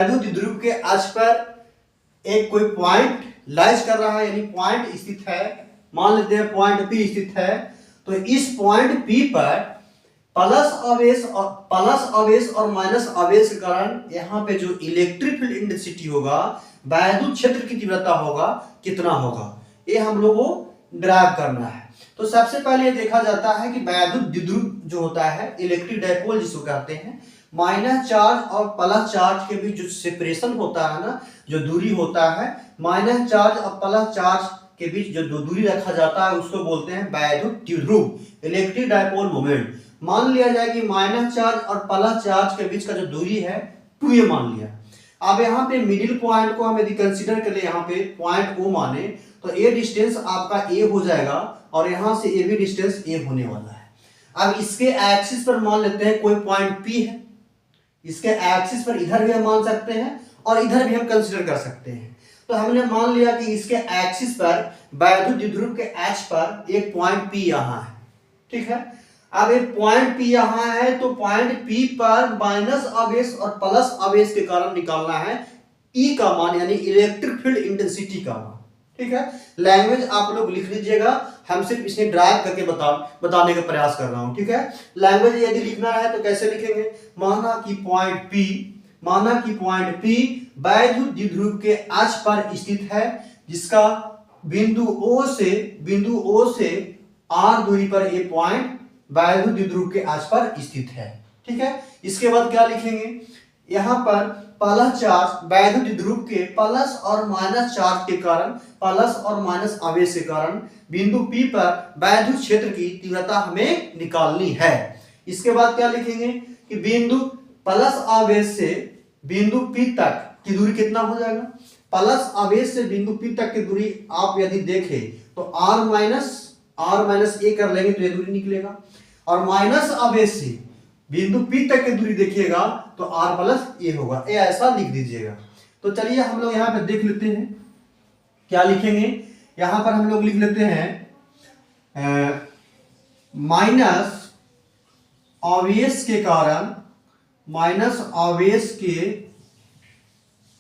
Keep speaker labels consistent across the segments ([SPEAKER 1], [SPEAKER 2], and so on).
[SPEAKER 1] द्विध्रुव के अक्ष पर एक कोई पॉइंट लाइज कर रहा है, यानी पॉइंट स्थित है। मान लेते हैं पॉइंट पी स्थित है, तो इस पॉइंट पी पर प्लस आवेश और माइनस आवेश के कारण यहाँ पे जो इलेक्ट्रिक फील्ड इंटेंसिटी होगा, वैद्युत क्षेत्र की तीव्रता होगा, कितना होगा, ये हम लोगों को ड्राइव करना है। तो सबसे पहले ये देखा जाता है कि वैद्युत द्विध्रुव जो होता है, इलेक्ट्रिक डायपोल जिसको कहते हैं, माइनस चार्ज और प्लस चार्ज के बीच जो सेपरेशन होता है ना, जो दूरी होता है, माइनस चार्ज और प्लस चार्ज के बीच जो दूरी रखा जाता है उसको बोलते हैं वैद्युत द्विध्रुव, इलेक्ट्रिक डायपोल मोमेंट। मान लिया जाए कि माइनस चार्ज और प्लस चार्ज के बीच का जो दूरी है 2a मान लिया। अब यहाँ पे मिडिल पॉइंट को हम यदि कंसीडर कर ले, यहाँ पे पॉइंट O माने, तो ये डिस्टेंस आपका a हो जाएगा और यहाँ से ये भी डिस्टेंस a होने वाला है। अब इसके एक्सिस पर मान लेते हैं कोई पॉइंट P है, इसके एक्सिस पर इधर भी हम मान सकते हैं और इधर भी हम कंसीडर कर सकते हैं। तो हमने मान लिया कि इसके एक्सिस पर वैद्युत द्विध्रुव के एक्स पर एक पॉइंट P यहाँ है, ठीक है। अब एक पॉइंट P यहाँ है, तो पॉइंट P पर माइनस आवेश और प्लस आवेश के कारण निकालना है E का मान, यानी इलेक्ट्रिक फील्ड इंटेंसिटी का मान, ठीक है। लैंग्वेज आप लोग लिख लीजिएगा, हम सिर्फ इसे ड्राइव करके बताने का प्रयास कर रहा हूं, ठीक है। लैंग्वेज यदि लिखना है तो कैसे लिखेंगे, माना कि पॉइंट P वैद्युत द्विध्रुव के अक्ष पर स्थित है, जिसका बिंदु O से R दूरी पर ये पॉइंट वैद्युत द्विध्रुव के अक्ष पर स्थित है, ठीक है। इसके बाद क्या लिखेंगे, यहाँ पर प्लस चार्ज वैद्युत द्विध्रुव के प्लस और माइनस चार्ज के कारण, प्लस और माइनस आवेश के कारण बिंदु P पर वैद्युत क्षेत्र की तीव्रता हमें निकालनी है। इसके बाद क्या लिखेंगे कि बिंदु प्लस आवेश से बिंदु P तक की दूरी कितना हो जाएगा। प्लस आवेश से बिंदु P तक की दूरी आप यदि देखें तो r माइनस a कर लेंगे तो ये दूरी निकलेगा, और माइनस आवेश से बिंदु P तक की दूरी देखिएगा तो r प्लस a होगा, ये ऐसा लिख दीजिएगा। तो चलिए हम लोग यहाँ पे देख लेते हैं क्या लिखेंगे। यहाँ पर हम लोग लिख लेते हैं माइनस आवेश के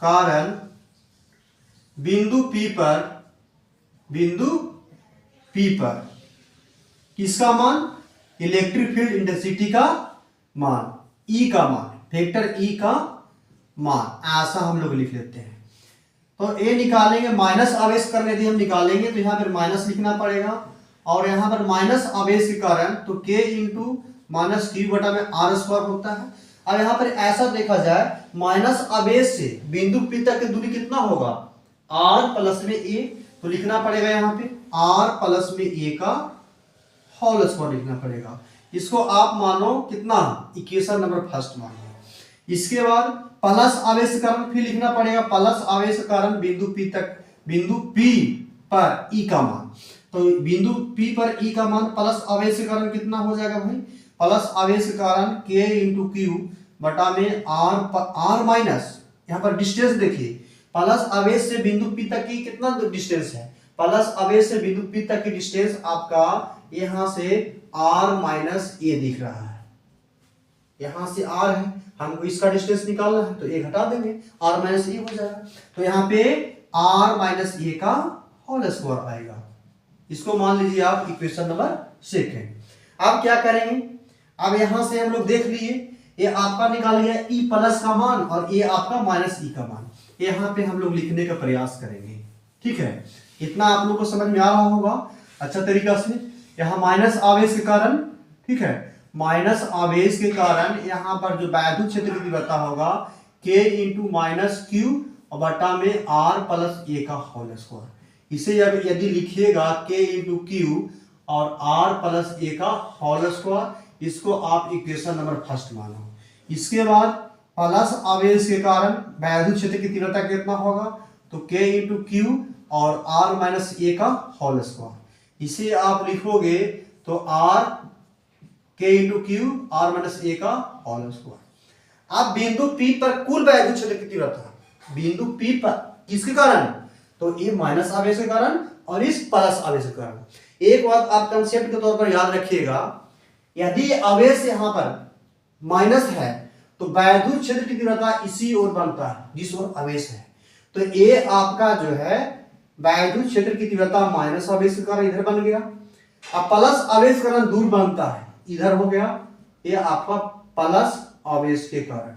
[SPEAKER 1] कारण बिंदु P पर किसका मान, इलेक्ट्रिक फील्ड इंटेंसिटी का मान, E का मान, वेक्टर E का मान, ऐसा हम लोग लिख लेते हैं। तो ए निकालेंगे, माइनस आवेश करने यदि हम निकालेंगे तो यहाँ पर माइनस लिखना पड़ेगा, और यहाँ पर माइनस आवेश के कारण तो k इंटू माइनस q बटा में r स्क्वायर होता है। अब यहाँ पर ऐसा देखा जाए, माइनस आवेश से बिंदु P तक की दूरी कितना होगा, r प्लस में a, तो लिखना पड़ेगा यहाँ पे r प्लस में a का होल स्क्वायर लिखना पड़ेगा। इसको आप मानो कितना, इक्वेशन नंबर फर्स्ट मानो। इसके बाद प्लस आवेश के कारण फिर लिखना पड़ेगा, प्लस आवेश के कारण बिंदु P पर E का मान, तो बिंदु P पर E का मान प्लस आवेश के कारण कितना हो जाएगा भाई, प्लस आवेश के कारण k इंटू क्यू बटा में r माइनस, यहाँ पर डिस्टेंस देखिए, प्लस आवेश से बिंदु P तक की कितना डिस्टेंस है, प्लस आवेश से बिंदु P तक की डिस्टेंस आपका यहाँ से r माइनस a दिख रहा है, यहाँ से r है, हमको इसका डिस्टेंस निकालना है तो a घटा देंगे, r माइनस a हो जाएगा। तो यहाँ पे r माइनस a का होल स्क्वायर आएगा। इसको मान लीजिए आप इक्वेशन नंबर सेकंड। अब क्या करेंगे, अब यहाँ से हम लोग देख लिए, ये आपका निकाल लिया E प्लस का मान और ये आपका माइनस E का मान, यहाँ पे हम लोग लिखने का प्रयास करेंगे, ठीक है। इतना आप लोग को समझ में आ रहा होगा अच्छा तरीका से। यहाँ माइनस आवेश के कारण, ठीक है, माइनस आवेश के कारण यहाँ पर जो वैद्युत क्षेत्र की तीव्रता होगा k इंटू माइनस क्यू और बटा में r प्लस a का होल स्क्वायर। इसे यदि लिखिएगा k इंटू क्यू और r प्लस a का होल स्क्वायर, इसको आप इक्वेशन नंबर फर्स्ट मानो। इसके बाद प्लस आवेश के कारण वैद्युत क्षेत्र की तीव्रता कितना होगा, तो k इंटू क्यू और r माइनस a का होल स्क्वायर। इसे आप लिखोगे तो r k into Q r minus a का होल स्क्वायर। अब बिंदु P पर कुल वैद्युत क्षेत्र की तीव्रता, बिंदु P पर किसके कारण, तो ये माइनस आवेश के कारण और इस प्लस आवेश के कारण। एक बात आप कंसेप्ट के तौर पर याद रखिएगा, यदि आवेश यहाँ पर माइनस है तो वैद्युत क्षेत्र की तीव्रता इसी ओर बनता है जिस ओर आवेश है। तो ए आपका जो है वैद्युत क्षेत्र की तीव्रता माइनस आवेश के कारण इधर बन गया। अब प्लस आवेश के कारण दूर बनता है, इधर हो गया, ये आपका प्लस आवेश के कारण।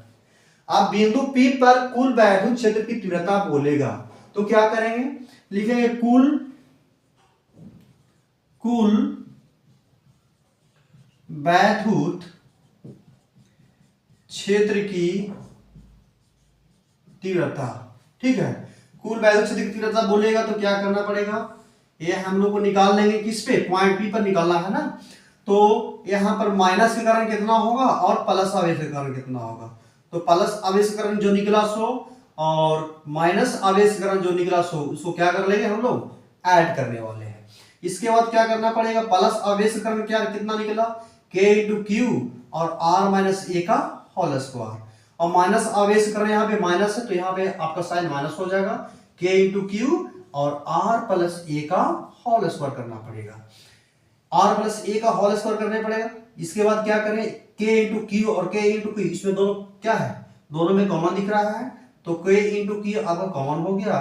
[SPEAKER 1] अब बिंदु P पर कुल वैद्युत क्षेत्र की तीव्रता बोलेगा तो क्या करेंगे, लिखेंगे कुल वैद्युत क्षेत्र की तीव्रता। ठीक है, कुल वैद्युत क्षेत्र की तीव्रता बोलेगा तो क्या करना पड़ेगा, ये हम लोग को निकाल लेंगे किस पे, पॉइंट P पर निकालना है ना। तो यहां पर माइनस के कारण कितना होगा और प्लस आवेश के कारण कितना होगा। तो प्लस आवेश के कारण जो निकला सो और माइनस आवेश के कारण जो निकला सो उसको क्या कर लेंगे हम लोग, ऐड करने वाले हैं। इसके बाद क्या करना पड़ेगा, प्लस आवेश के कारण क्या कितना निकला, K इंटू क्यू और R माइनस ए का होल स्क्वायर, और माइनस आवेश के कारण यहाँ पे माइनस है तो यहाँ पे आपका साइन माइनस हो जाएगा, K इंटू क्यू और R प्लस ए का होल स्क्वायर करना पड़ेगा, R प्लस ए का होल स्क्वायर करने पड़ेगा। इसके बाद क्या करें, K इंटू क्यू और K इंटू क्यू, इसमें दोनों क्या है, दोनों में कॉमन दिख रहा है तो K इंटू क्यू आपका कॉमन हो गया,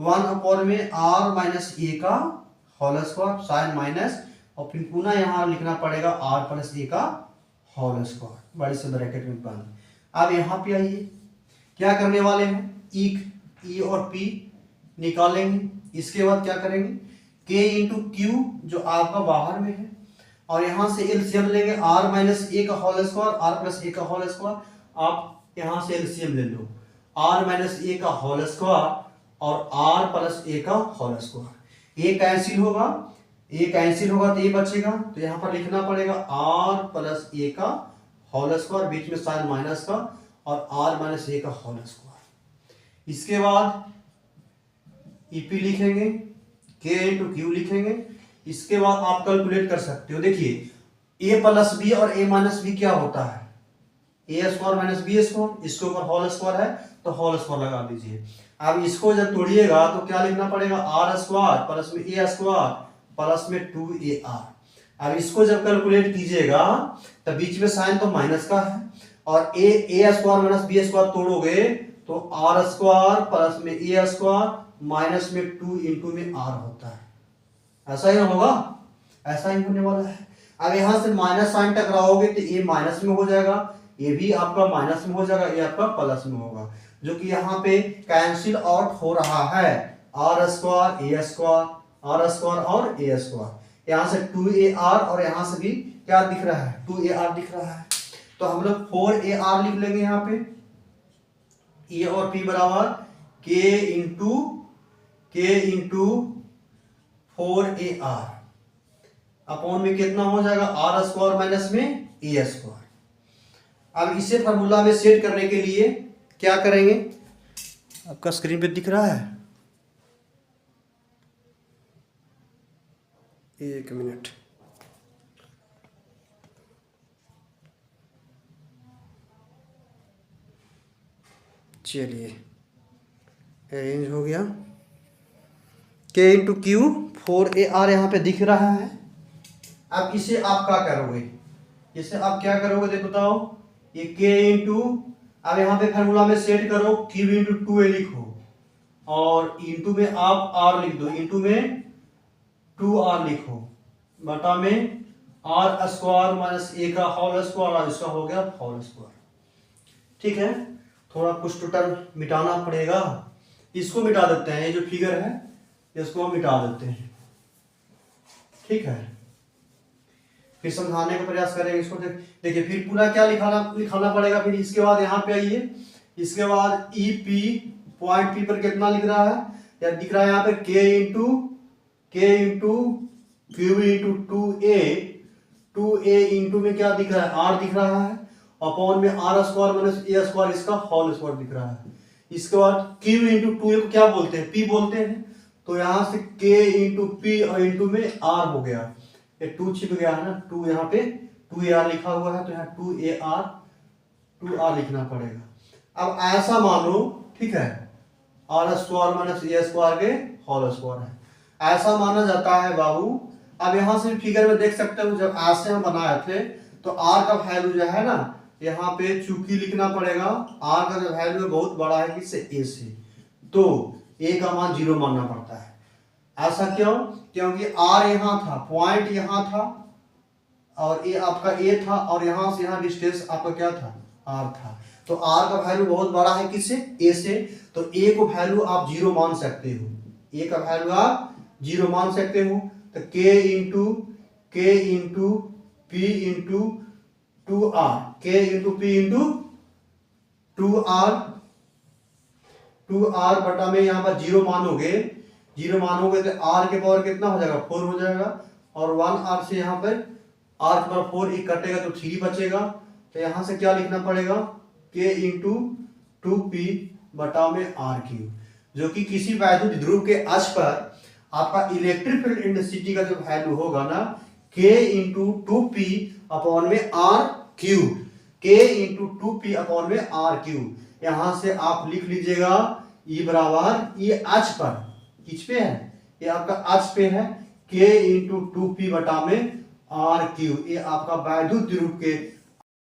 [SPEAKER 1] 1 में R माइनस ए का होल स्क्वायर साइन माइनस, और फिर पुनः यहाँ लिखना पड़ेगा R प्लस ए का होल स्क्वायर बड़े से ब्रैकेट में बंद। अब यहाँ पे आइए क्या करने वाले हैं, ई और P निकालेंगे। इसके बाद क्या करेंगे, K इंटू क्यू जो आपका बाहर में है और यहाँ से एलसीएम लेंगे, R माइनस ए का होल स्क्वायर R प्लस ए का होल स्क्वायर, आप यहाँ से एलसीएम ले लो, R माइनस ए का होल स्क्वायर और R प्लस ए का होल स्क्वायर, ए कैंसिल होगा, ए कैंसिल होगा तो ये बचेगा, तो यहाँ पर लिखना पड़ेगा R प्लस ए का होल स्क्वायर, बीच में साइन माइनस का, और R माइनस ए का होल स्क्वायर। इसके बाद ईपी लिखेंगे, K इंटू क्यू लिखेंगे। इसके बाद आप कैलकुलेट कर सकते हो, देखिए a प्लस बी और a माइनस बी क्या होता है, ए स्क्वायर माइनस बी स्क्वायर, इसके ऊपर होल स्क्वायर है तो होल स्क्वायर लगा दीजिए। अब इसको जब तोड़िएगा तो क्या लिखना पड़ेगा, आर स्क्वायर प्लस में ए स्क्वायर प्लस में 2ar। अब इसको जब कैलकुलेट कीजिएगा तो बीच में साइन तो माइनस का है, और A square minus B square तोड़ोगे तो आर स्क्वायर प्लस में ए स्क्वायर माइनस में 2 इंटू में r होता है, ऐसा ही होगा, ऐसा ही होने वाला है। अब यहां से माइनस साइन टकराओगे तो ये माइनस में हो जाएगा, ये भी आपका माइनस में हो जाएगा, ये आपका प्लस में होगा, जो कि यहाँ पे कैंसिल आउट हो रहा है, R square A square, R square और ए स्क्वायर, यहाँ से 2ar और यहाँ से भी क्या दिख रहा है, 2ar दिख रहा है। तो हम लोग 4ar लिख लेंगे यहाँ पे, ए और p बराबर k इंटू 4ar अपॉन में कितना हो जाएगा, आर स्क्वायर माइनस में ए स्क्वायर। अब इसे फॉर्मूला में सेट करने के लिए क्या करेंगे, आपका स्क्रीन पे दिख रहा है, एक मिनट, चलिए अरेंज हो गया, K इंटू क्यू 4ar यहाँ पे दिख रहा है। अब इसे आप क्या करोगे, इसे आप क्या करोगे देखो बताओ, ये K इंटू, अब यहाँ पे फार्मूला में सेट करो, Q इंटू 2a लिखो और इंटू में आप r लिख दो, इंटू में 2r लिखो, बटा में आर स्क्वायर माइनस ए का होल स्क्वायर और इसका हो गया होल स्क्वायर। ठीक है, थोड़ा कुछ टोटल मिटाना पड़ेगा, इसको मिटा देते हैं, ये जो फिगर है इसको हम मिटा देते हैं। ठीक है, फिर समझाने का प्रयास करेंगे इसको। देखिए फिर पूरा क्या लिखाना पड़ेगा। फिर इसके बाद यहाँ पे आइए, इसके बाद ई पी पॉइंट पी पर कितना लिख रहा है, या दिख रहा है यहाँ पे के into Q into 2a into में क्या दिख रहा है, आर दिख रहा है, अपॉन में R square minus A square इसका होल स्क्वायर दिख रहा है। इसके बाद क्यू इंटू 2a को क्या बोलते हैं, पी बोलते हैं, तो यहाँ से के इंटू पी और इंटू में आर हो गया, ये 2 छिप गया है ना, 2 यहाँ पे 2ar लिखा हुआ है तो यहाँ 2ar लिखना पड़ेगा। अब ऐसा मानो, ठीक है, R square minus A square के होल स्क्वायर है, ऐसा माना जाता है बाबू। अब यहाँ से फिगर में देख सकते हो, जब ऐसे हम बनाए थे तो r का वैल्यू जो है ना यहाँ पे चूंकि लिखना पड़ेगा आर का जो वैल्यू है बहुत बड़ा है किससे, ए से, तो ए का मान 0 मानना पड़ता है। ऐसा क्यों? क्योंकि आर यहाँ था, पॉइंट यहाँ था और ये आपका ए था और यहाँ से यहाँ डिस्टेंस आपका क्या था, आर था। तो आर का वैल्यू बहुत बड़ा है किससे, ए से, तो ए को वैल्यू आप 0 मान सकते हो, ए का वैल्यू आप 0 मान सकते हो। तो के इंटू पी इंटू 2r, के इंटू पी इंटू 2r बटा में यहाँ पर 0 मानोगे, 0 मानोगे तो r के पावर कितना हो जाएगा, 4 हो जाएगा, और 1r से यहाँ पर r के पावर 4 एक कटेगा तो 3 बचेगा। तो यहाँ से क्या लिखना पड़ेगा, k इंटू 2p बटा में r क्यूब, जो कि किसी वैद्युत ध्रुव के अक्ष पर आपका इलेक्ट्रिक फील्ड इंटेंसिटी का जो वैल्यू होगा ना, k इंटू 2p अपॉन में r cube, k into 2p upon में r क्यूब। यहां से आप लिख लीजिएगा E बराबर, ये अक्ष पर किस पे है, ये आपका अक्ष पे है, k इंटू 2p बटा में r क्यूब। ये आपका वैद्युत ध्रुव के